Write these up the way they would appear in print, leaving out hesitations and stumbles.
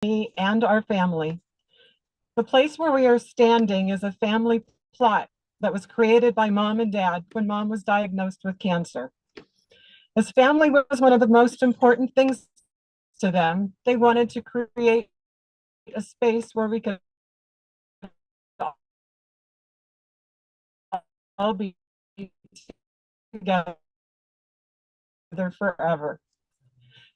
and our family. The place where we are standing is a family plot that was created by Mom and Dad when Mom was diagnosed with cancer. As family was one of the most important things to them, they wanted to create a space where we could all be together forever.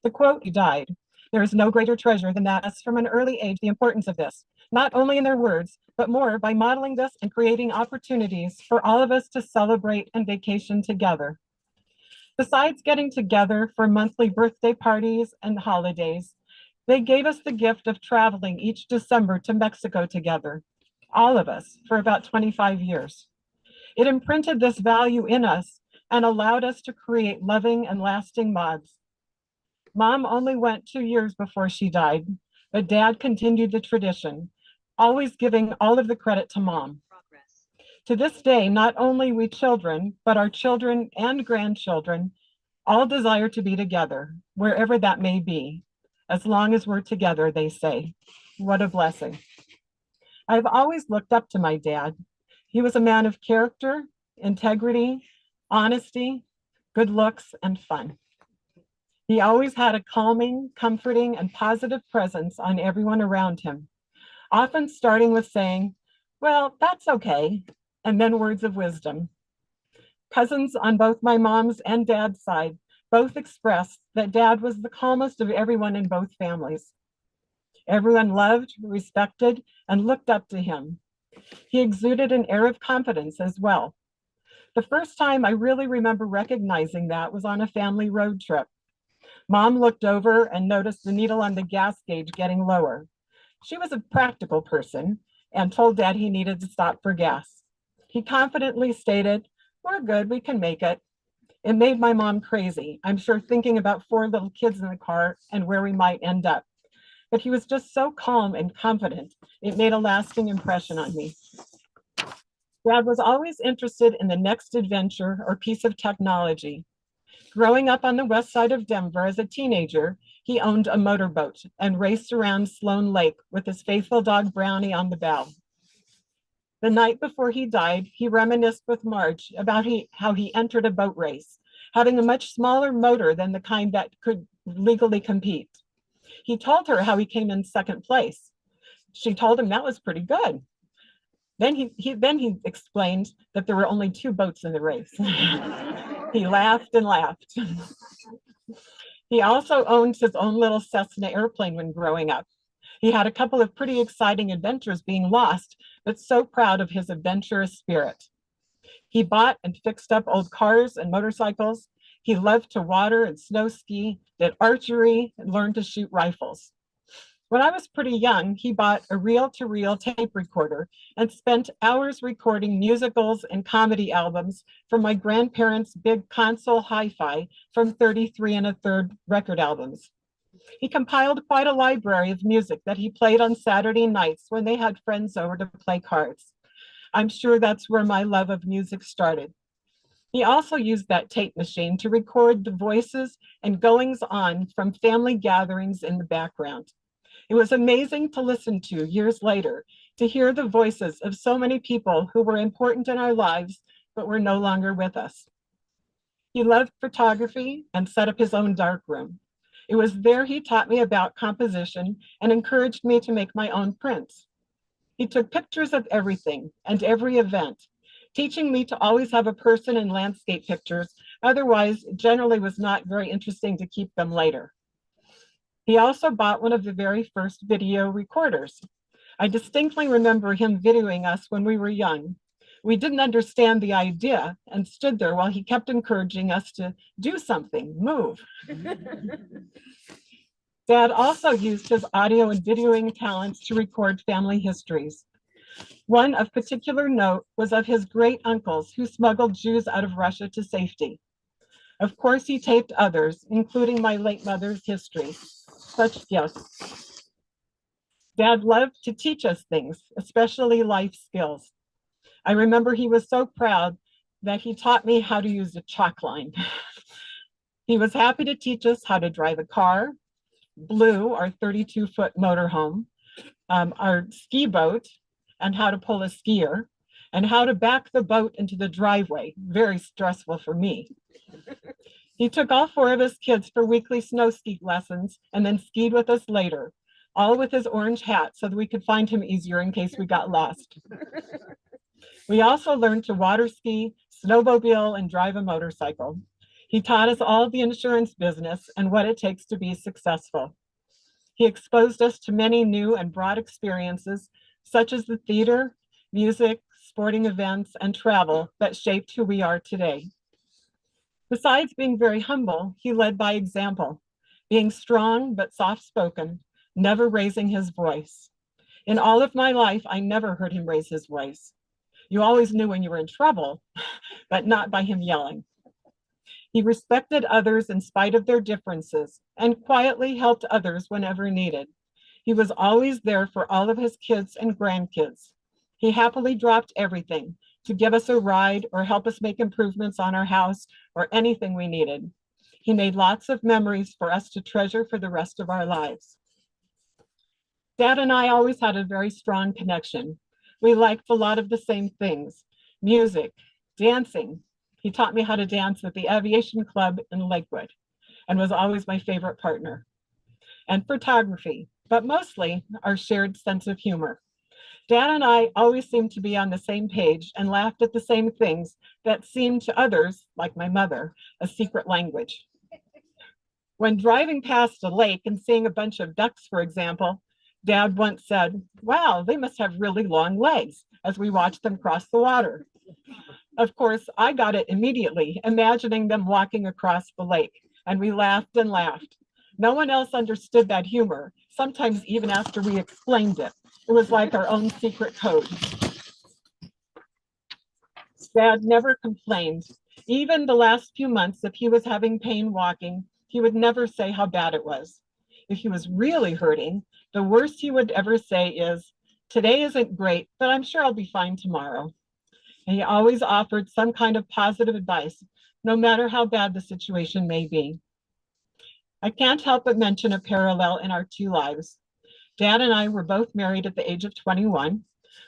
The quote, "You died. There is no greater treasure than that." Us from an early age the importance of this, not only in their words, but more by modeling this and creating opportunities for all of us to celebrate and vacation together. Besides getting together for monthly birthday parties and holidays, they gave us the gift of traveling each December to Mexico together, all of us, for about 25 years. It imprinted this value in us and allowed us to create loving and lasting mods. Mom only went 2 years before she died, but Dad continued the tradition, always giving all of the credit to Mom. To this day, not only we children, but our children and grandchildren all desire to be together, wherever that may be, as long as we're together, they say. What a blessing. I've always looked up to my dad. He was a man of character, integrity, honesty, good looks, and fun. He always had a calming, comforting, and positive presence on everyone around him, often starting with saying, "Well, that's okay," and then words of wisdom. Cousins on both my mom's and dad's side both expressed that Dad was the calmest of everyone in both families. Everyone loved, respected, and looked up to him. He exuded an air of confidence as well. The first time I really remember recognizing that was on a family road trip. Mom looked over and noticed the needle on the gas gauge getting lower. She was a practical person and told Dad he needed to stop for gas. He confidently stated, "We're good, we can make it." It made my mom crazy, I'm sure, thinking about 4 little kids in the car and where we might end up. But he was just so calm and confident, it made a lasting impression on me. Dad was always interested in the next adventure or piece of technology. Growing up on the west side of Denver as a teenager, he owned a motorboat and raced around Sloan Lake with his faithful dog Brownie on the bow. The night before he died, he reminisced with Marge about how he entered a boat race, having a much smaller motor than the kind that could legally compete. He told her how he came in second place. She told him that was pretty good. Then he explained that there were only 2 boats in the race. He laughed and laughed. He also owned his own little Cessna airplane when growing up. He had a couple of pretty exciting adventures being lost, but so proud of his adventurous spirit. He bought and fixed up old cars and motorcycles. He loved to water and snow ski, did archery, and learned to shoot rifles. When I was pretty young, he bought a reel-to-reel tape recorder and spent hours recording musicals and comedy albums from my grandparents' big console hi-fi from 33 1/3 record albums. He compiled quite a library of music that he played on Saturday nights when they had friends over to play cards. I'm sure that's where my love of music started. He also used that tape machine to record the voices and goings on from family gatherings in the background. It was amazing to listen to years later, to hear the voices of so many people who were important in our lives, but were no longer with us. He loved photography and set up his own darkroom. It was there he taught me about composition and encouraged me to make my own prints. He took pictures of everything and every event, teaching me to always have a person and landscape pictures, otherwise it generally was not very interesting to keep them later. He also bought one of the very first video recorders. I distinctly remember him videoing us when we were young. We didn't understand the idea and stood there while he kept encouraging us to do something, move. Dad also used his audio and videoing talents to record family histories. One of particular note was of his great uncles who smuggled Jews out of Russia to safety. Of course, he taped others, including my late mother's history. Such gifts. Dad loved to teach us things, especially life skills. I remember he was so proud that he taught me how to use a chalk line. He was happy to teach us how to drive a car, Blue, our 32-foot motorhome, our ski boat, and how to pull a skier, and how to back the boat into the driveway. Very stressful for me. He took all four of his kids for weekly snow ski lessons and then skied with us later, all with his orange hat so that we could find him easier in case we got lost. We also learned to water ski, snowmobile, and drive a motorcycle. He taught us all the insurance business and what it takes to be successful. He exposed us to many new and broad experiences, such as the theater, music, sporting events, and travel that shaped who we are today. Besides being very humble, he led by example, being strong but soft-spoken, never raising his voice. In all of my life, I never heard him raise his voice. You always knew when you were in trouble, but not by him yelling. He respected others in spite of their differences and quietly helped others whenever needed. He was always there for all of his kids and grandkids. He happily dropped everything to give us a ride or help us make improvements on our house or anything we needed. He made lots of memories for us to treasure for the rest of our lives. Dad and I always had a very strong connection. We liked a lot of the same things: music, dancing. He taught me how to dance at the Aviation Club in Lakewood and was always my favorite partner. And photography, but mostly our shared sense of humor. Dad and I always seemed to be on the same page and laughed at the same things that seemed to others, like my mother, a secret language. When driving past a lake and seeing a bunch of ducks, for example, Dad once said, "Wow, they must have really long legs," as we watched them cross the water. Of course, I got it immediately, imagining them walking across the lake, and we laughed and laughed. No one else understood that humor, sometimes even after we explained it. It was like our own secret code. Dad never complained. Even the last few months, if he was having pain walking, he would never say how bad it was. If he was really hurting, the worst he would ever say is, "Today isn't great, but I'm sure I'll be fine tomorrow." And he always offered some kind of positive advice, no matter how bad the situation may be. I can't help but mention a parallel in our two lives. Dad and I were both married at the age of 21.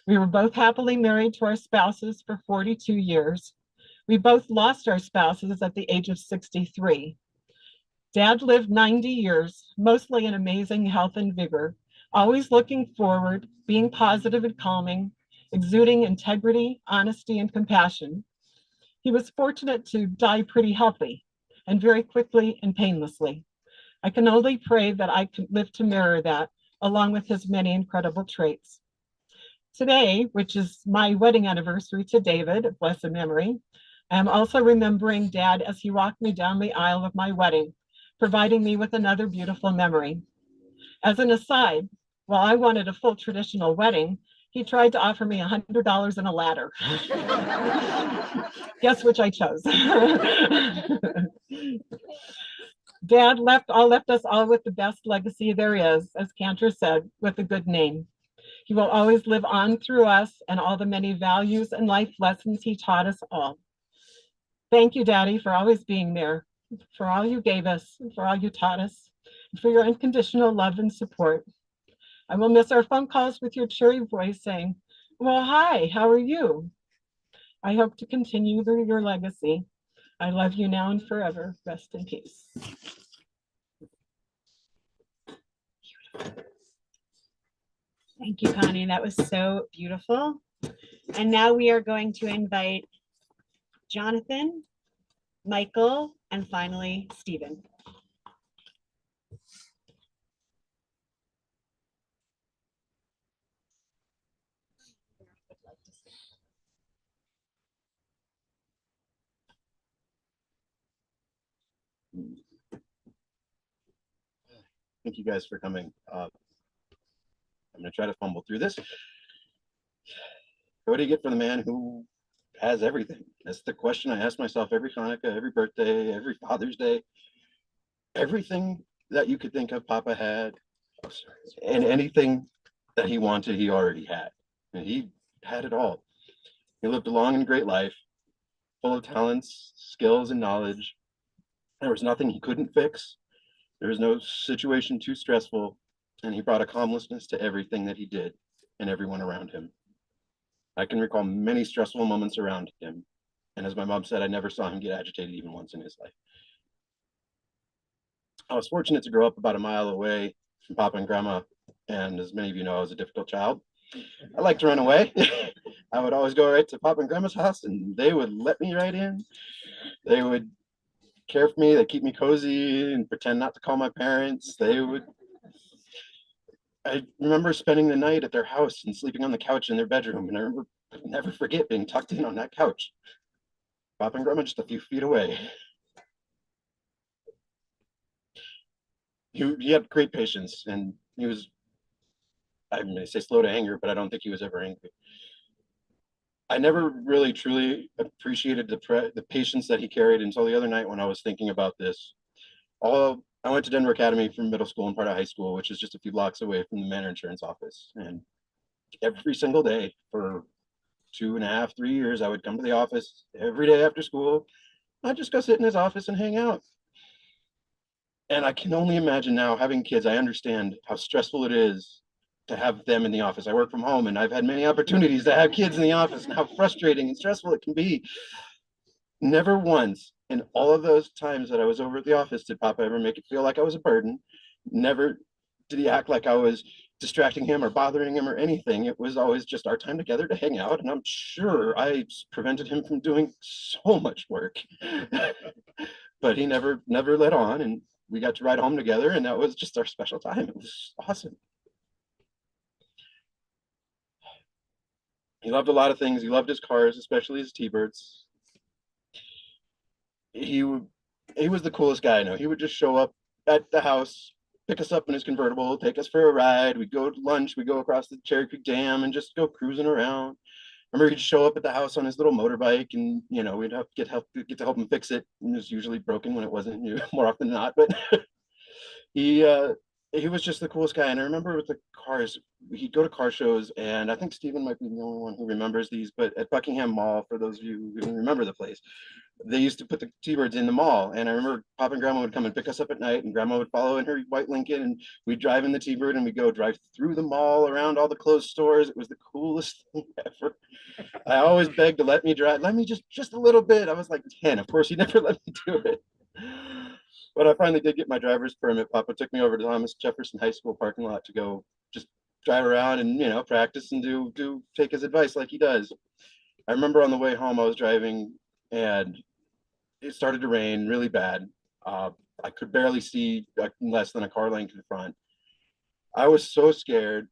We were both happily married to our spouses for 42 years. We both lost our spouses at the age of 63. Dad lived 90 years, mostly in amazing health and vigor, always looking forward, being positive and calming, exuding integrity, honesty, and compassion. He was fortunate to die pretty healthy and very quickly and painlessly. I can only pray that I could live to mirror that, along with his many incredible traits. Today, which is my wedding anniversary to David, of blessed memory, I am also remembering Dad as he walked me down the aisle of my wedding, providing me with another beautiful memory. As an aside, while I wanted a full traditional wedding, he tried to offer me $100 and a ladder. Guess which I chose. Dad left us all with the best legacy there is, as Cantor said, with a good name. He will always live on through us and all the many values and life lessons he taught us all. Thank you, Daddy, for always being there, for all you gave us, and for all you taught us, and for your unconditional love and support. I will miss our phone calls with your cheery voice saying, "Well, hi, how are you?" I hope to continue your legacy. I love you now and forever. Rest in peace. Thank you, Connie. That was so beautiful. And now we are going to invite Jonathan, Michael, and finally, Stephen. Thank you guys for coming. I'm going to try to fumble through this. What do you get from the man who has everything? That's the question I ask myself every Hanukkah, every birthday, every Father's Day. Everything that you could think of, Papa had, and anything that he wanted, he already had. And he had it all. He lived a long and great life, full of talents, skills, and knowledge. There was nothing he couldn't fix. There was no situation too stressful, and he brought a calmlessness to everything that he did and everyone around him. I can recall many stressful moments around him, and as my mom said, I never saw him get agitated even once in his life. I was fortunate to grow up about a mile away from Papa and Grandma, and as many of you know, I was a difficult child. I liked to run away. I would always go right to Papa and Grandma's house, and they would let me right in. They would care for me. They'd keep me cozy and pretend not to call my parents. I remember spending the night at their house and sleeping on the couch in their bedroom, and I remember never forget being tucked in on that couch. Papa and Grandma just a few feet away. He had great patience, and he was, I may say slow to anger, but I don't think he was ever angry. I never really truly appreciated the patience that he carried until the other night when I was thinking about this. I went to Denver Academy from middle school and part of high school, which is just a few blocks away from the Manor Insurance office. And every single day for 2.5, 3 years, I would come to the office every day after school. I'd just go sit in his office and hang out. And I can only imagine now having kids, I understand how stressful it is to have them in the office. I work from home and I've had many opportunities to have kids in the office and how frustrating and stressful it can be. Never once in all of those times that I was over at the office did Papa ever make it feel like I was a burden. Never did he act like I was distracting him or bothering him or anything. It was always just our time together to hang out. And I'm sure I prevented him from doing so much work. But he never let on, and we got to ride home together, and that was just our special time. It was awesome. He loved a lot of things. He loved his cars, especially his T-Birds. He was the coolest guy I know. He would just show up at the house, pick us up in his convertible, take us for a ride. We'd go to lunch. We'd go across the Cherry Creek Dam and just go cruising around. I remember he'd show up at the house on his little motorbike, and we'd have get to help him fix it. It was usually broken when it wasn't, more often than not. But he was just the coolest guy. And I remember with the cars, he'd go to car shows, and I think Stephen might be the only one who remembers these. But at Buckingham Mall, for those of you who remember the place, they used to put the T-Birds in the mall. And I remember Papa and Grandma would come and pick us up at night, and Grandma would follow in her white Lincoln, and we'd drive in the T-Bird, and we'd go drive through the mall around all the closed stores. It was the coolest thing ever. I always begged to let me drive. Let me just a little bit. I was like 10. Of course, he never let me do it. But I finally did get my driver's permit. Papa took me over to Thomas Jefferson High School parking lot to go just drive around and practice and take his advice like he does. I remember on the way home I was driving and it started to rain really bad. I could barely see less than a car length in front. I was so scared,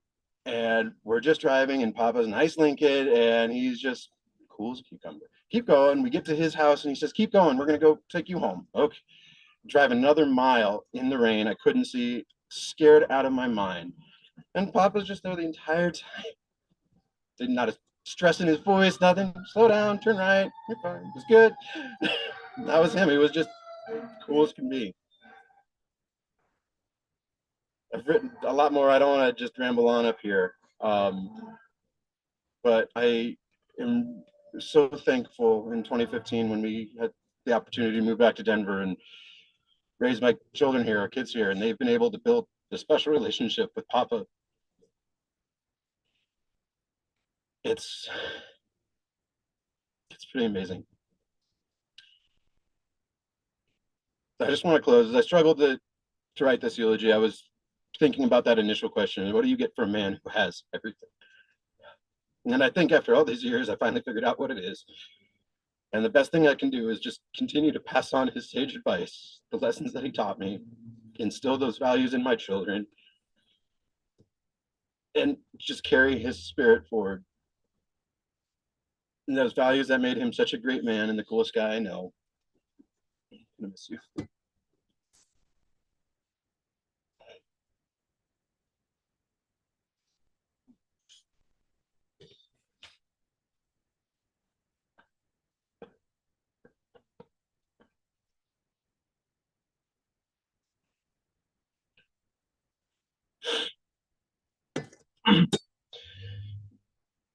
and we're just driving, and Papa's a nice Lincoln, and he's just cool as a cucumber. Keep going. We get to his house, and he says, "Keep going. We're gonna go take you home." Okay. Drive another mile in the rain. I couldn't see, scared out of my mind. And Papa's just there the entire time. Did not a stress in his voice, nothing. Slow down, turn right. You're fine. It was good. That was him. He was just cool as can be. I've written a lot more. I don't want to just ramble on up here. But I am so thankful in 2015 when we had the opportunity to move back to Denver and raise my children here, our kids here, and they've been able to build a special relationship with Papa. It's pretty amazing. I just want to close. As I struggled to write this eulogy, I was thinking about that initial question: what do you get for a man who has everything? And I think after all these years, I finally figured out what it is. And the best thing I can do is just continue to pass on his sage advice, the lessons that he taught me, instill those values in my children, and just carry his spirit forward. And those values that made him such a great man and the coolest guy I know. I'm gonna miss you.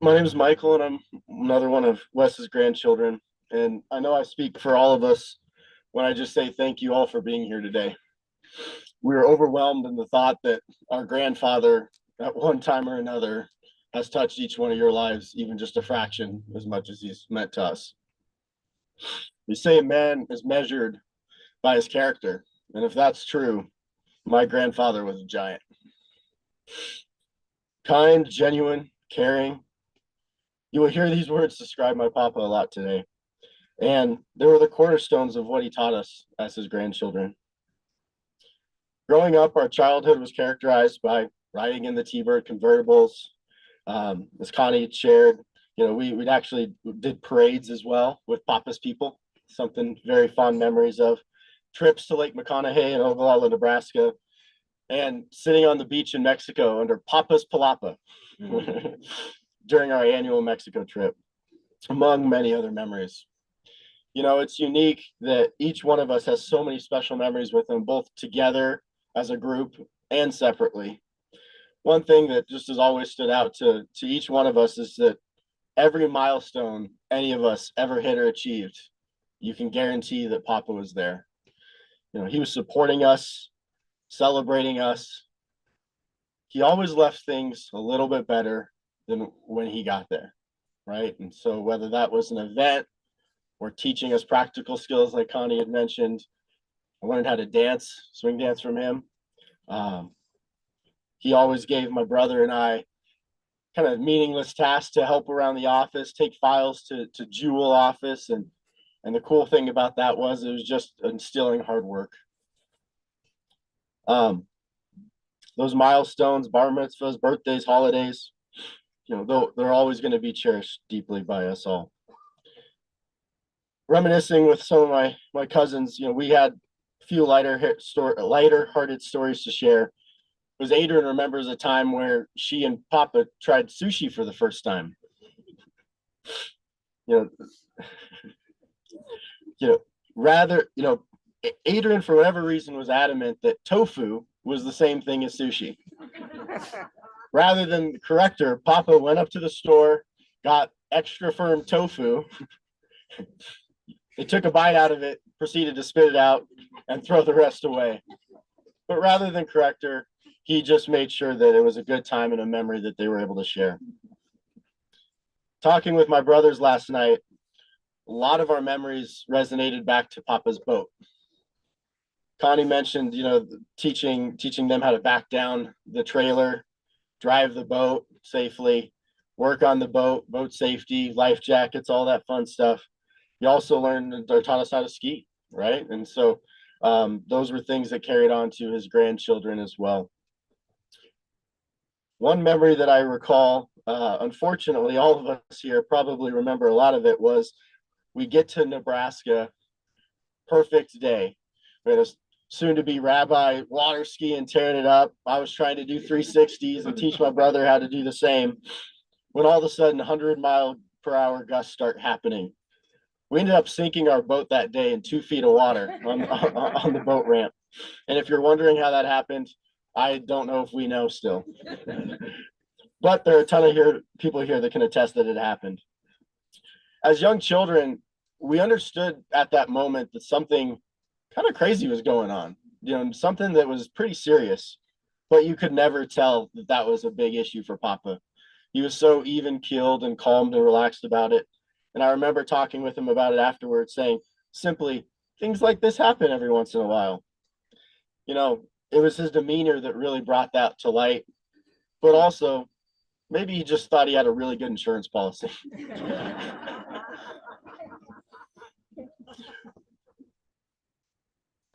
My name is Michael, and I'm another one of Wes's grandchildren. And I know I speak for all of us when I just say thank you all for being here today. we were overwhelmed in the thought that our grandfather at one time or another has touched each one of your lives, even just a fraction as much as he's meant to us. We say a man is measured by his character. And if that's true, my grandfather was a giant. Kind, genuine, caring. You will hear these words describe my papa a lot today. And they were the cornerstones of what he taught us as his grandchildren. Growing up, our childhood was characterized by riding in the T-Bird convertibles. As Connie shared, we'd actually did parades as well with Papa's people, something very fond memories of. Trips to Lake McConaughey in Ogallala, Nebraska, and sitting on the beach in Mexico under Papa's Palapa during our annual Mexico trip, among many other memories. It's unique that each one of us has so many special memories with him, both together as a group and separately. One thing that just has always stood out to each one of us is that every milestone any of us ever hit or achieved, you can guarantee that Papa was there. He was supporting us, celebrating us. He always left things a little bit better than when he got there, right? And so whether that was an event or teaching us practical skills like Connie had mentioned, I learned how to dance, swing dance from him. He always gave my brother and I kind of meaningless tasks to help around the office, take files to Jewel office. And the cool thing about that was it was just instilling hard work. Those milestones, bar mitzvahs, birthdays, holidays, they're always going to be cherished deeply by us all. Reminiscing with some of my cousins, we had a few lighter-hearted stories to share. Because Adrian remembers a time where she and Papa tried sushi for the first time. Adrian, for whatever reason, was adamant that tofu was the same thing as sushi. Rather than correct her, Papa went up to the store, got extra firm tofu. They took a bite out of it, proceeded to spit it out and throw the rest away. But rather than correct her, he just made sure that it was a good time and a memory that they were able to share. Talking with my brothers last night, a lot of our memories resonated back to Papa's boat. Connie mentioned, teaching them how to back down the trailer, drive the boat safely, work on the boat safety, life jackets, all that fun stuff. He also taught us how to ski, right? And so those were things that carried on to his grandchildren as well. One memory that I recall, unfortunately, all of us here probably remember a lot of it, was we get to Nebraska, perfect day. We had a soon-to-be rabbi water skiing, tearing it up. I was trying to do 360s and teach my brother how to do the same, when all of a sudden 100-mile-per-hour gusts start happening. We ended up sinking our boat that day in 2 feet of water on the boat ramp. And if you're wondering how that happened, I don't know if we know still. But there are a ton of people here that can attest that it happened. As young children, we understood at that moment that something kind of crazy was going on, something that was pretty serious, but you could never tell that that was a big issue for Papa. He was so even-keeled and calm and relaxed about it. And I remember talking with him about it afterwards, saying simply, things like this happen every once in a while. It was his demeanor that really brought that to light, but also maybe he just thought he had a really good insurance policy.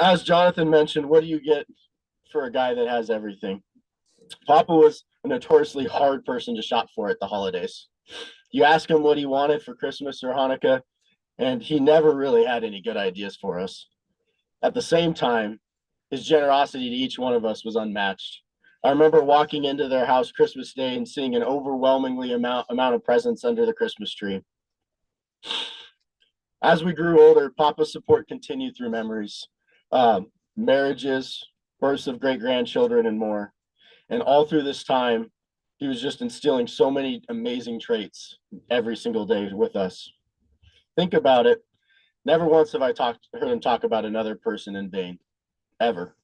As Jonathan mentioned, what do you get for a guy that has everything? Papa was a notoriously hard person to shop for at the holidays. You ask him what he wanted for Christmas or Hanukkah, and he never really had any good ideas for us. At the same time, his generosity to each one of us was unmatched. I remember walking into their house Christmas Day and seeing an overwhelmingly amount of presents under the Christmas tree. As we grew older, Papa's support continued through memories, marriages, births of great-grandchildren, and more. And all through this time, he was just instilling so many amazing traits every single day with us. Think about it. Never once have I heard him talk about another person in vain, ever.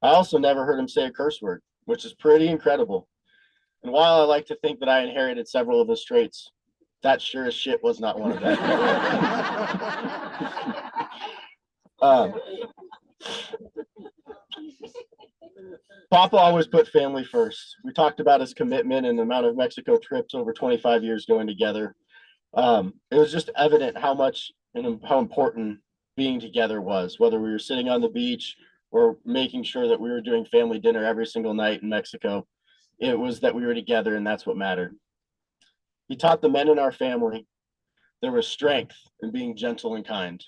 I also never heard him say a curse word, which is pretty incredible. And while I like to think that I inherited several of his traits, that sure as shit was not one of them. Papa always put family first. We talked about his commitment and the amount of Mexico trips over 25 years going together. It was just evident how much and how important being together was, whether we were sitting on the beach or making sure that we were doing family dinner every single night in Mexico. It was that we were together, and that's what mattered. He taught the men in our family there was strength in being gentle and kind.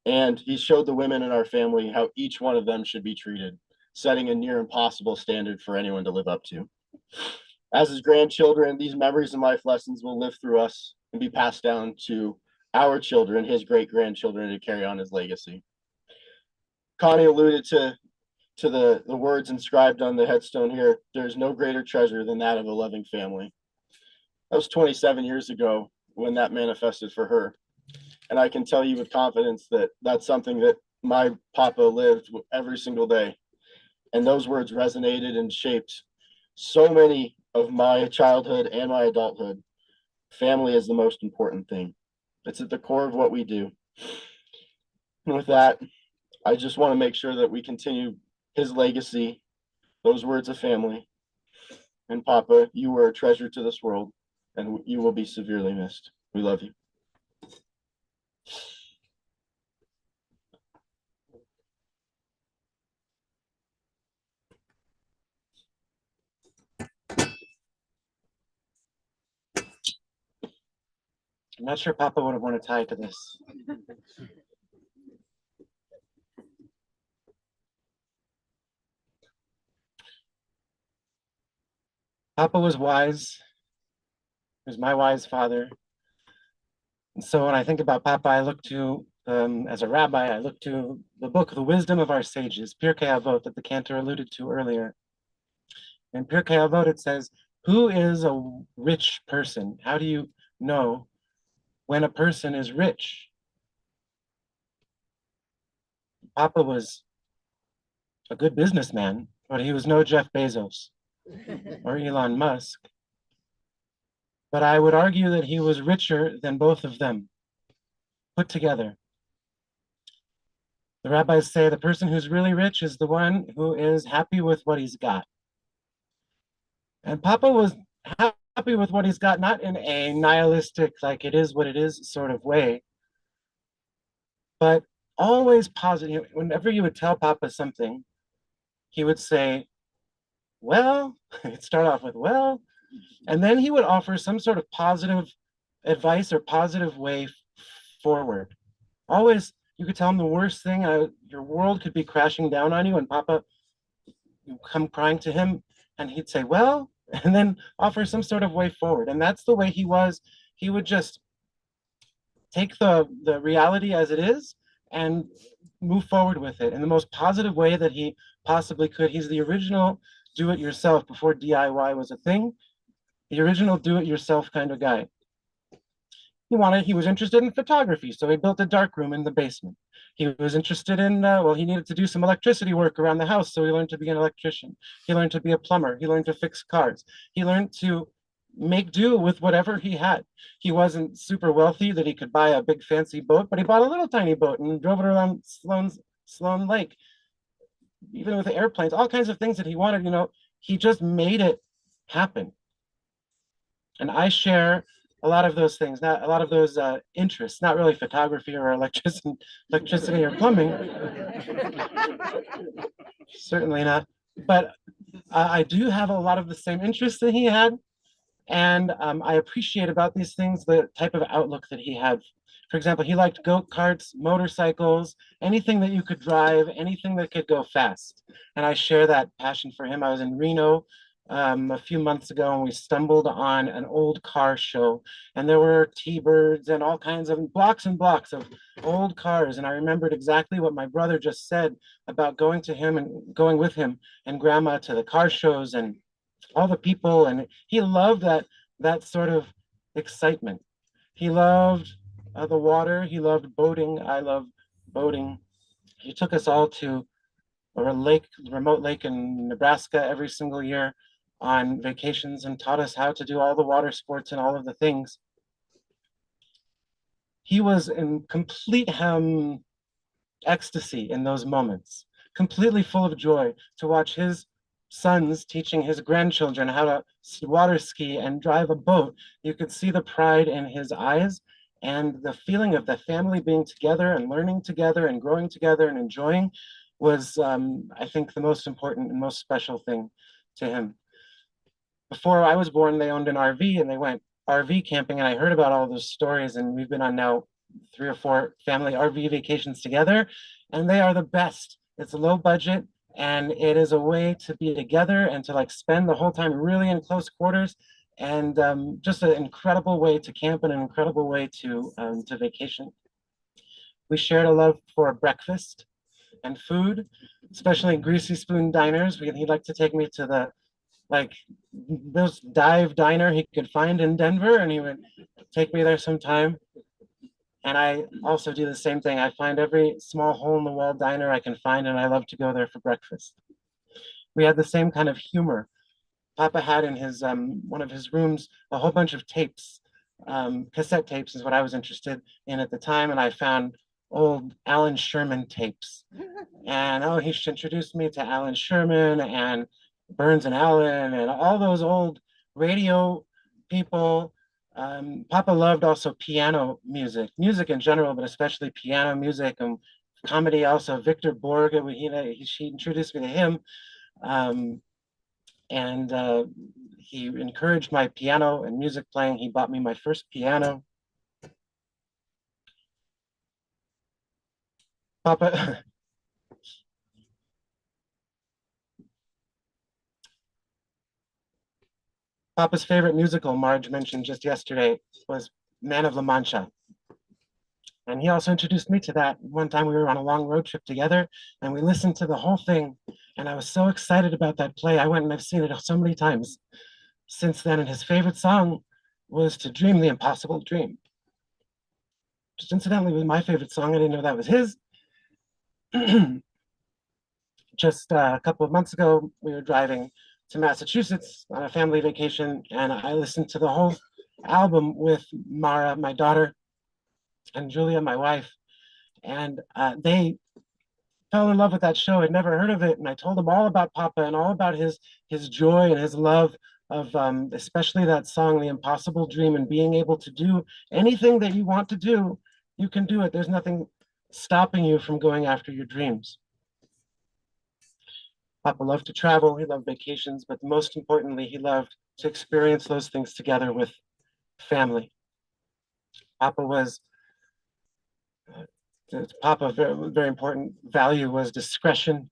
And he showed the women in our family how each one of them should be treated, setting a near impossible standard for anyone to live up to. As his grandchildren, these memories and life lessons will live through us and be passed down to our children, his great grandchildren, to carry on his legacy. Connie alluded to the words inscribed on the headstone here. There's no greater treasure than that of a loving family. That was 27 years ago when that manifested for her. And I can tell you with confidence that that's something that my papa lived every single day. And those words resonated and shaped so many of my childhood and my adulthood. Family is the most important thing. It's at the core of what we do. And with that, I just want to make sure that we continue his legacy, those words of family. And Papa, you were a treasure to this world, and you will be severely missed. We love you. I'm not sure Papa would have worn a tie to this. Papa was wise. He was my wise father. And so when I think about Papa, I look to, as a rabbi, I look to the book, The Wisdom of Our Sages, Pirkei Avot, that the cantor alluded to earlier. In Pirkei Avot, it says, who is a rich person? How do you know when a person is rich? Papa was a good businessman, but he was no Jeff Bezos or Elon Musk. But I would argue that he was richer than both of them put together. The rabbis say the person who's really rich is the one who is happy with what he's got. And Papa was happy with what he's got, not in a nihilistic, like it is what it is sort of way, but always positive. Whenever you would tell Papa something, he would say, well, he'd start off with, well, and then he would offer some sort of positive advice or positive way forward. Always, you could tell him the worst thing, your world could be crashing down on you, and Papa, you come crying to him, and he'd say, well, and then offer some sort of way forward. And that's the way he was. He would just take the reality as it is and move forward with it in the most positive way that he possibly could. He's the original do-it-yourself before DIY was a thing. The original do-it-yourself kind of guy. He was interested in photography, so he built a dark room in the basement. He was interested in, he needed to do some electricity work around the house, so he learned to be an electrician. He learned to be a plumber. He learned to fix cars. He learned to make do with whatever he had. He wasn't super wealthy that he could buy a big fancy boat, but he bought a little tiny boat and drove it around Sloan Lake. Even with airplanes, all kinds of things that he wanted, he just made it happen. And I share a lot of those things, not a lot of those interests, not really photography or electricity or plumbing. Certainly not. But I do have a lot of the same interests that he had. And I appreciate about these things the type of outlook that he had. For example, he liked go-karts, motorcycles, anything that you could drive, anything that could go fast. And I share that passion for him. I was in Reno a few months ago, and we stumbled on an old car show, and there were T-Birds and all kinds of blocks and blocks of old cars. And I remembered exactly what my brother just said about going with him and grandma to the car shows and all the people. And he loved that sort of excitement. He loved the water. He loved boating. I love boating. He took us all to or a lake, remote lake in Nebraska every single year on vacations and taught us how to do all the water sports and all of the things. He was in complete ecstasy in those moments, completely full of joy to watch his sons teaching his grandchildren how to water ski and drive a boat. You could see the pride in his eyes and the feeling of the family being together and learning together and growing together and enjoying was, I think, the most important and most special thing to him. Before I was born, they owned an RV and they went RV camping, and I heard about all those stories, and we've been on now 3 or 4 family RV vacations together, and they are the best. It's a low budget, and it is a way to be together and to like spend the whole time really in close quarters, and just an incredible way to camp and an incredible way to vacation. We shared a love for breakfast and food, especially in Greasy Spoon diners. He'd like to take me to the like most dive diner he could find in Denver, and he would take me there sometime. And I also do the same thing. I find every small hole in the wall diner I can find, and I love to go there for breakfast. We had the same kind of humor. Papa had in his one of his rooms a whole bunch of tapes. Cassette tapes is what I was interested in at the time, and I found old Alan Sherman tapes. And oh, he introduced me to Alan Sherman and Burns and Allen and all those old radio people. Papa loved also piano music, music in general, but especially piano music and comedy. Also, Victor Borge, she introduced me to him, and he encouraged my piano and music playing. He bought me my first piano. Papa. Papa's favorite musical, Marge mentioned just yesterday, was Man of La Mancha. And he also introduced me to that. One time we were on a long road trip together and we listened to the whole thing. And I was so excited about that play. I went and I've seen it so many times since then. And his favorite song was To Dream the Impossible Dream. Just incidentally, was my favorite song. I didn't know that was his. Just a couple of months ago, we were driving to Massachusetts on a family vacation, and I listened to the whole album with Mara, my daughter, and Julia, my wife, and they fell in love with that show. I'd never heard of it, and I told them all about Papa and all about his joy and his love of especially that song, The Impossible Dream, and being able to do anything that you want to do, you can do it. There's nothing stopping you from going after your dreams. Papa loved to travel, he loved vacations, but most importantly, he loved to experience those things together with family. Papa was, Papa, very important value was discretion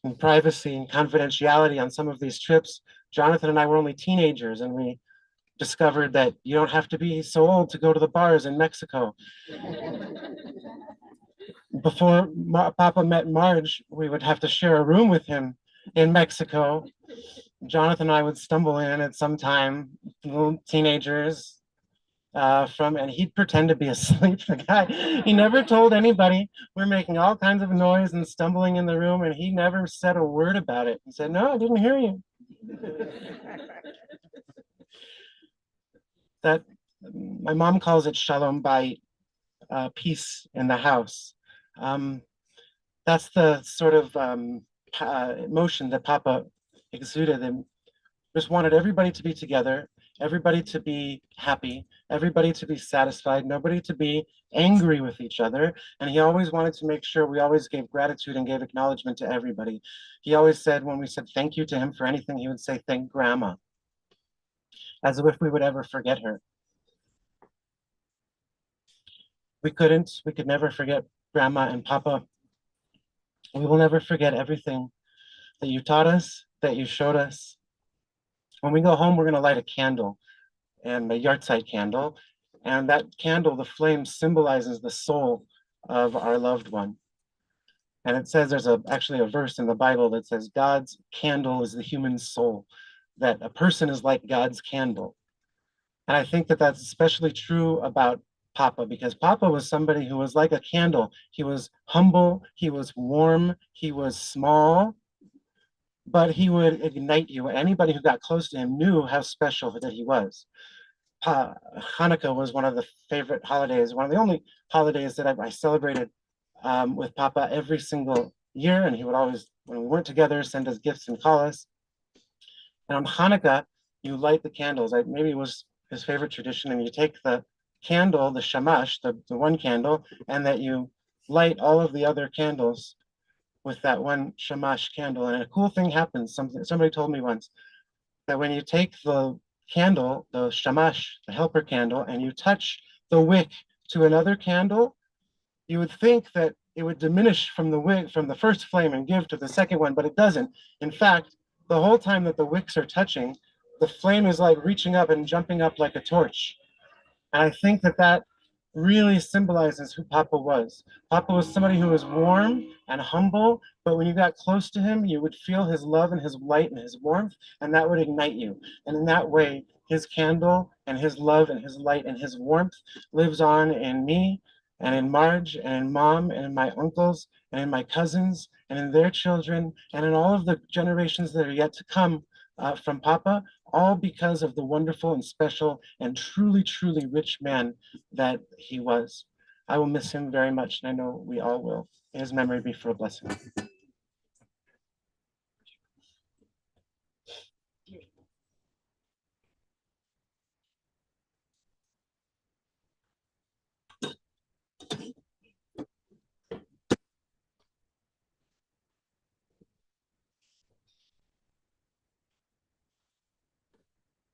and privacy and confidentiality on some of these trips. Jonathan and I were only teenagers, and we discovered that you don't have to be so old to go to the bars in Mexico. Before Papa met Marge, we would have to share a room with him in Mexico. Jonathan and I would stumble in at some time, little teenagers, and he'd pretend to be asleep. The guy, he never told anybody. We're making all kinds of noise and stumbling in the room, and he never said a word about it. He said, "No, I didn't hear you." That my mom calls it shalom bayit, peace in the house. That's the sort of emotion that Papa exuded, and just wanted everybody to be together, everybody to be happy, everybody to be satisfied, nobody to be angry with each other. And he always wanted to make sure we always gave gratitude and gave acknowledgement to everybody. He always said, when we said thank you to him for anything, he would say, "Thank Grandma," as if we would ever forget her. We could never forget Grandma and Papa. We will never forget everything that you taught us, that you showed us. When we go home, we're going to light a candle, and a yahrzeit candle. And that candle, the flame, symbolizes the soul of our loved one. And it says, there's actually a verse in the Bible that says, God's candle is the human soul, that a person is like God's candle. And I think that that's especially true about Papa, because Papa was somebody who was like a candle. He was humble, he was warm, he was small, but he would ignite you. Anybody who got close to him knew how special that he was. Hanukkah was one of the favorite holidays, one of the only holidays that I celebrated with Papa every single year. And he would always, when we weren't together, send us gifts and call us. And on Hanukkah, you light the candles. Maybe it was his favorite tradition. And you take the candle, the shamash, the one candle, and that you light all of the other candles with that one shamash candle. And a cool thing happens. Somebody told me once that when you take the candle, the shamash, the helper candle, and you touch the wick to another candle, you would think that it would diminish from the wick, from the first flame and give to the second one, but it doesn't. In fact, the whole time that the wicks are touching, the flame is like reaching up and jumping up like a torch. And I think that that really symbolizes who Papa was. Papa was somebody who was warm and humble, but when you got close to him, you would feel his love and his light and his warmth, and that would ignite you. And in that way, his candle and his love and his light and his warmth lives on in me and in Marge and in Mom and in my uncles and in my cousins and in their children and in all of the generations that are yet to come from Papa, all because of the wonderful and special and truly, truly rich man that he was. I will miss him very much, and I know we all will. May his memory be for a blessing.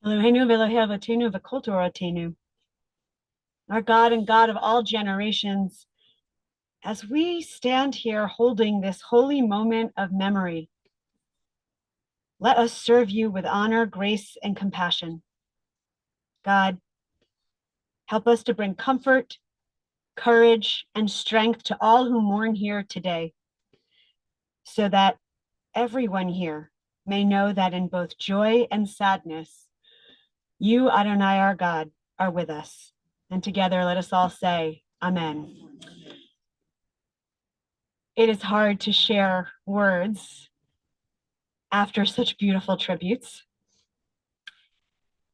Eloheinu v'Elohei Avotenu v'kol Toratenu. Our God and God of all generations, as we stand here holding this holy moment of memory, let us serve you with honor, grace, and compassion. God, help us to bring comfort, courage, and strength to all who mourn here today, so that everyone here may know that in both joy and sadness, you, Adonai, our God, are with us. And together, let us all say, Amen. It is hard to share words after such beautiful tributes.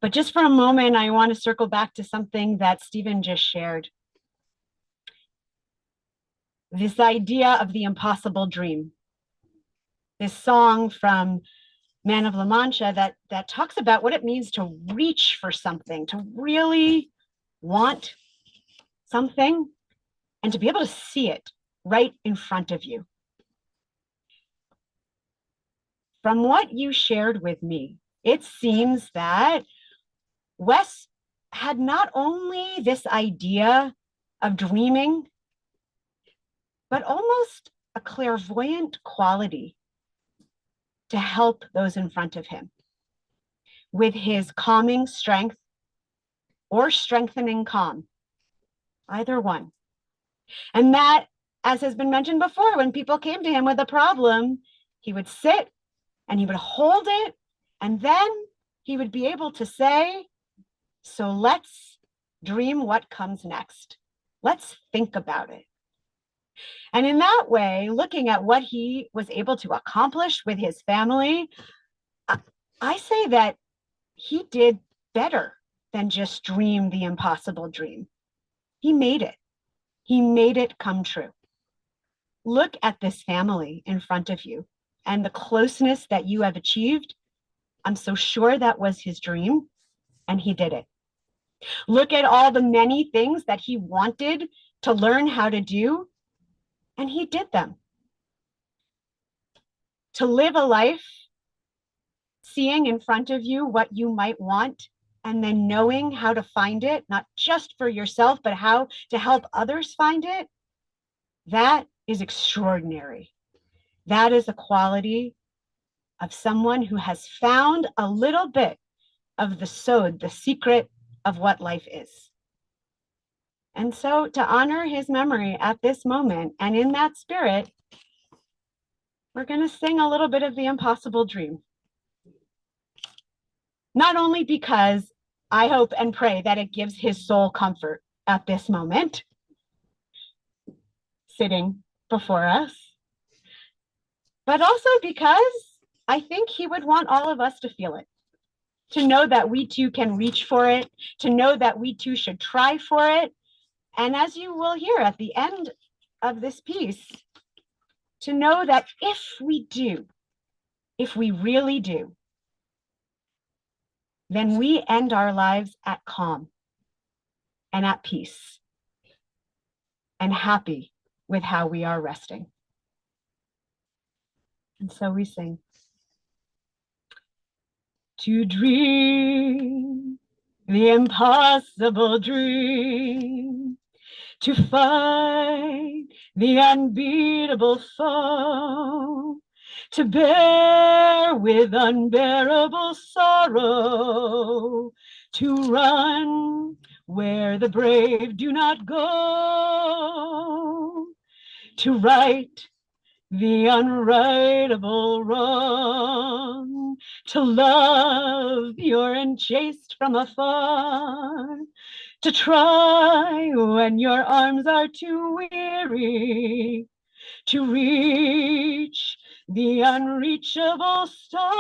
But just for a moment, I want to circle back to something that Stephen just shared. This idea of the impossible dream. This song from Man of La Mancha that talks about what it means to reach for something, to really want something, and to be able to see it right in front of you. From what you shared with me, it seems that Wes had not only this idea of dreaming, but almost a clairvoyant quality to help those in front of him with his calming strength or strengthening calm, either one. And that, as has been mentioned before, when people came to him with a problem, he would sit and he would hold it, and then he would be able to say, so let's dream what comes next. Let's think about it. And in that way, looking at what he was able to accomplish with his family, I say that he did better than just dream the impossible dream. He made it. He made it come true. Look at this family in front of you and the closeness that you have achieved. I'm so sure that was his dream, and he did it. Look at all the many things that he wanted to learn how to do, and he did them. To live a life, seeing in front of you what you might want, and then knowing how to find it, not just for yourself, but how to help others find it, that is extraordinary. That is a quality of someone who has found a little bit of the sod, the secret of what life is. And so to honor his memory at this moment, and in that spirit, we're going to sing a little bit of the impossible dream. Not only because I hope and pray that it gives his soul comfort at this moment, sitting before us, but also because I think he would want all of us to feel it, to know that we too can reach for it, to know that we too should try for it. And as you will hear at the end of this piece, to know that if we do, if we really do, then we end our lives at calm and at peace and happy with how we are resting. And so we sing. To dream the impossible dream, to fight the unbeatable foe, to bear with unbearable sorrow, to run where the brave do not go, to right the unrightable wrong, to love pure and chaste from afar, to try when your arms are too weary, to reach the unreachable star.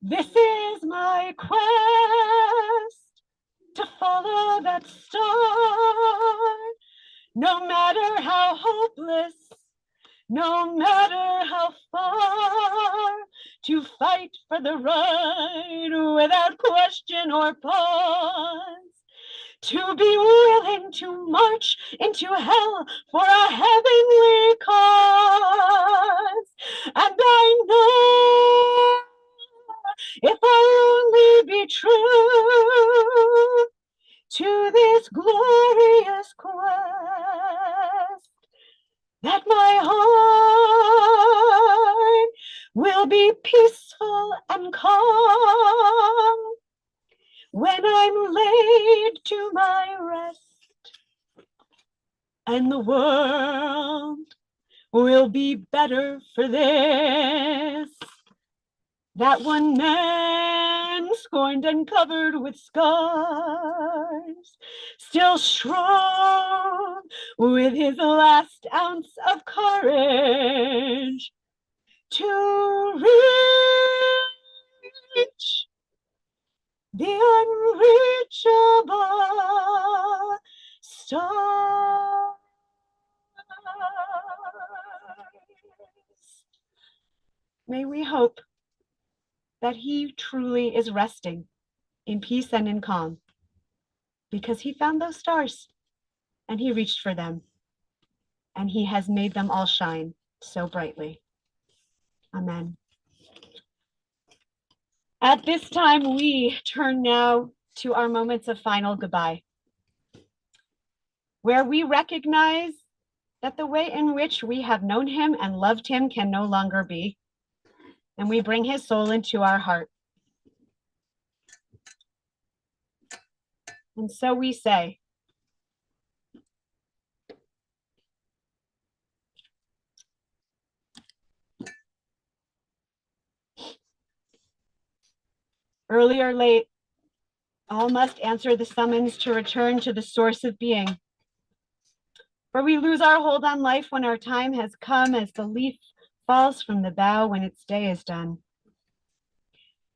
This is my quest, to follow that star, no matter how hopeless, no matter how far, to fight for the right without question or pause, to be willing to march into hell for a heavenly cause. And I know if I only be true to this glorious quest, that my heart will be peaceful and calm when I'm laid to my rest, and the world will be better for this. That one man, scorned and covered with scars, still strong with his last ounce of courage to reach the unreachable stars. May we hope that he truly is resting in peace and in calm, because he found those stars and he reached for them, and he has made them all shine so brightly. Amen. At this time, we turn now to our moments of final goodbye, where we recognize that the way in which we have known him and loved him can no longer be, and we bring his soul into our heart. And so we say, early or late, all must answer the summons to return to the source of being. For we lose our hold on life when our time has come, as the leaf falls from the bough when its day is done.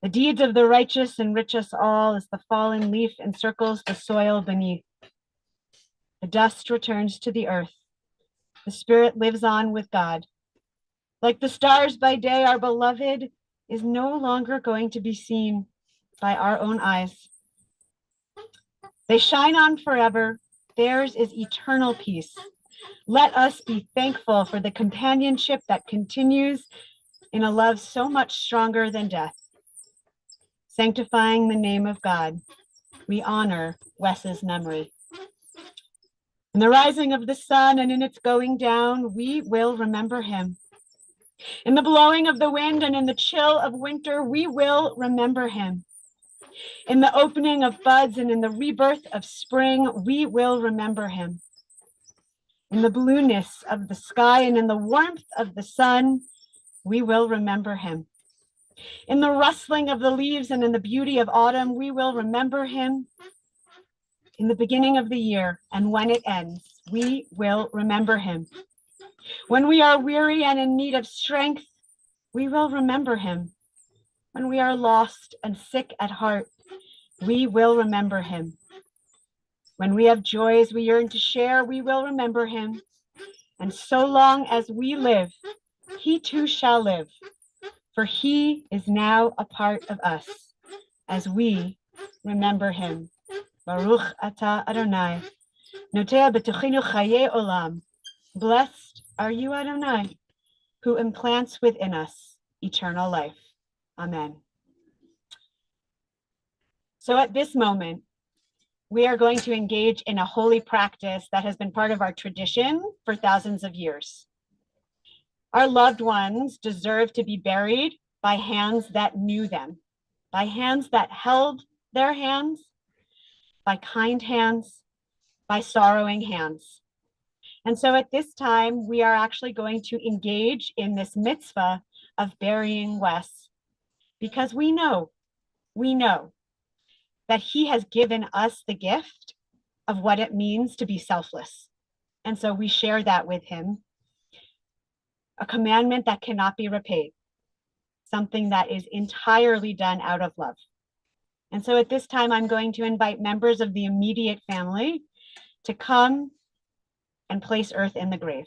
The deeds of the righteous enrich us all as the fallen leaf encircles the soil beneath. The dust returns to the earth. The spirit lives on with God. Like the stars by day, our beloved is no longer going to be seen by our own eyes. They shine on forever. Theirs is eternal peace. Let us be thankful for the companionship that continues in a love so much stronger than death. Sanctifying the name of God, we honor Wes's memory. In the rising of the sun and in its going down, we will remember him. In the blowing of the wind and in the chill of winter, we will remember him. In the opening of buds and in the rebirth of spring, we will remember him. In the blueness of the sky and in the warmth of the sun, we will remember him. In the rustling of the leaves and in the beauty of autumn, we will remember him. in the beginning of the year and when it ends, we will remember him. When we are weary and in need of strength, we will remember him. When we are lost and sick at heart, we will remember him. When we have joys we yearn to share, we will remember him. And so long as we live, he too shall live, for he is now a part of us as we remember him. Baruch atah Adonai, notea b'tochenu chaye olam. Blessed are you, Adonai, who implants within us eternal life. Amen. So at this moment, we are going to engage in a holy practice that has been part of our tradition for thousands of years. Our loved ones deserve to be buried by hands that knew them, by hands that held their hands, by kind hands, by sorrowing hands. And so at this time, we are actually going to engage in this mitzvah of burying Wes, because we know that he has given us the gift of what it means to be selfless. And so we share that with him, a commandment that cannot be repaid, something that is entirely done out of love. And so at this time, I'm going to invite members of the immediate family to come and place earth in the grave.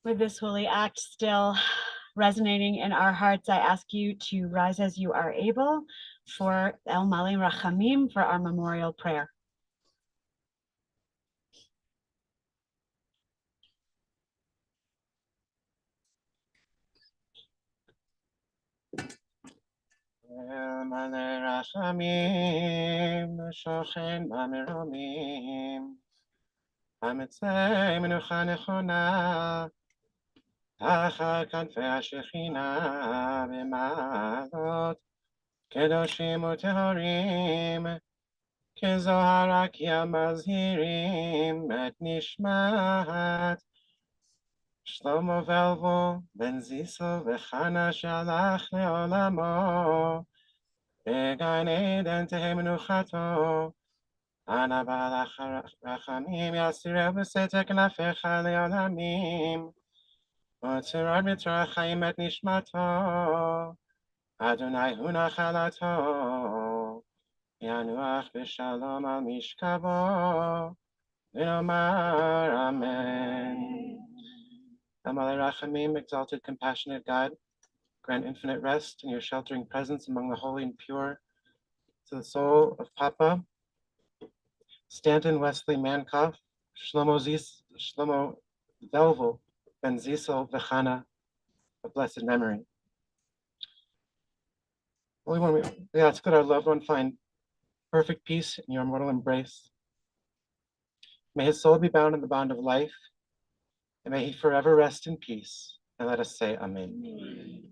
With this holy act still resonating in our hearts, I ask you to rise as you are able for El Malei Rachamim, for our memorial prayer. El Malei Rachamim, Shochen B'Meromim, Hametzei Menucha Nechona, תחת כנפי השכינה במעלות קדושים וטהורים, כזוהר רקיע מזהירים את נשמת שלמה ולבו בן זיסו וחנה שהלך לעולמו, בגן עדן תהא מנוחתו. אנא בעל הרחמים יסירהו בסתר כנפיך לעולמים, וצרור בצרור החיים את נשמתו, אדוני הוא נחלתו, ינוח בשלום על משכבו, ונאמר אמן. Amalei Rachamim, exalted, compassionate God, grant infinite rest in your sheltering presence among the holy and pure to the soul of Papa Stanton Wesley Mankoff, Shlomo Velvo, Ben Zisel Vechana, of blessed memory. Holy One, we ask that our loved one find perfect peace in your mortal embrace. May his soul be bound in the bond of life, and may he forever rest in peace. And let us say Amen.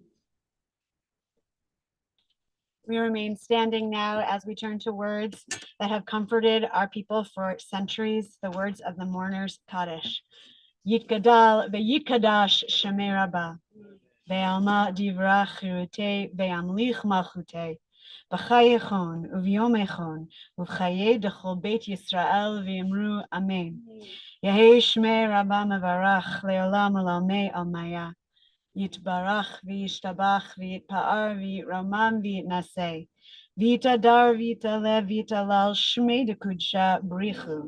We remain standing now as we turn to words that have comforted our people for centuries, the words of the mourners Kaddish. Yitgadal ve'yikadash shemei rabba, ve'alma divra chirute ve'amlich malchute, b'chayechon u'v'yomechon u'v'chaye dechol beit Yisrael v'imru amen. Yehei shmei rabba mevarach le'olam u'lamei almaya. Yitbarach v'yishtabach v'yitpa'ar v'yitramam v'yitnaseh. V'yitadar v'yitalev v'yitalal shmei dekudsha brichu.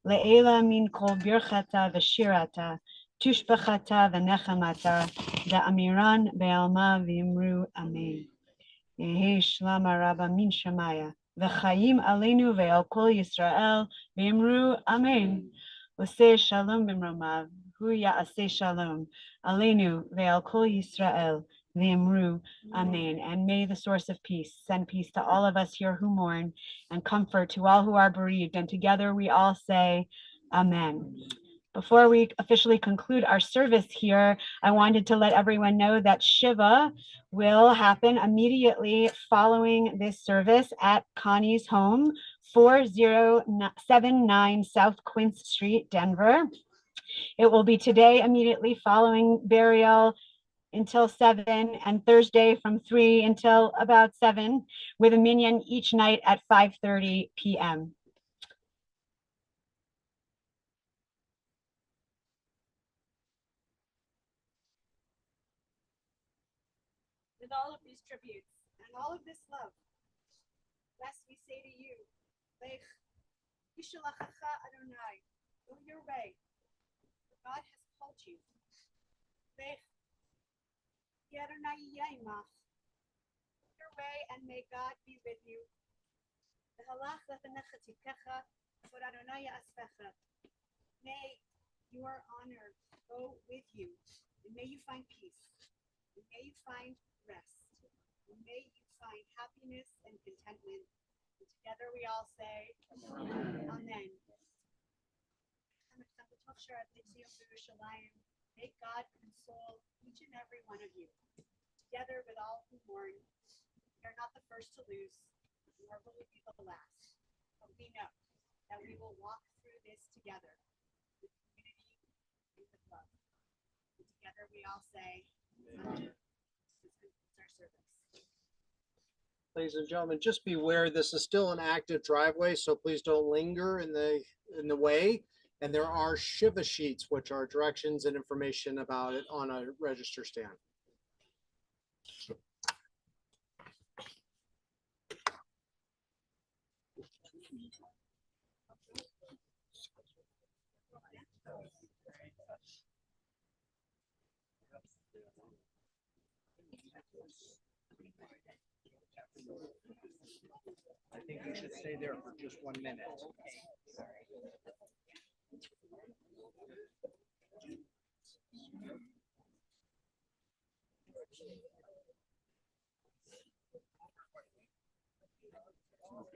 Le'ela min kol birchata v'shirata, tushbachata v'nechamata, da'amiran be'alma v'imru amen. Yehi shlama rabba min shemaya, v'chayim aleinu ve'al kol Yisrael v'imru amen. Oseh shalom b'mromav, hu ya'aseh shalom, aleinu ve'al kol Yisrael v'imru amen. And may the source of peace send peace to all of us here who mourn, and comfort to all who are bereaved. And together we all say, Amen. Before we officially conclude our service here, I wanted to let everyone know that Shiva will happen immediately following this service at Connie's home, 4079 South Quince Street, Denver. It will be today immediately following burial until 7, and Thursday from 3 until about 7, with a minyan each night at 5:30 p.m. With all of these tributes and all of this love, thus we say to you, Lech Yishalachacha Adonai, go your way, for God has called you. Lech Adonai Yaimach, your way, and may God be with you. V'halach lefanecha tzidkecha, for Adonai ya'aspecha. May your honor go with you, and may you find peace, and may you find rest, and may you find happiness and contentment. And together we all say, Amen. May God console each and every one of you. Together with all who mourn, we are not the first to lose, nor will we be the last. But we know that we will walk through this together with unity and with love. And together we all say, Amen. This concludes our service. Ladies and gentlemen, just beware, this is still an active driveway, so please don't linger in the way. And there are Shiva sheets, which are directions and information about it on a register stand. I think you should stay there for just 1 minute.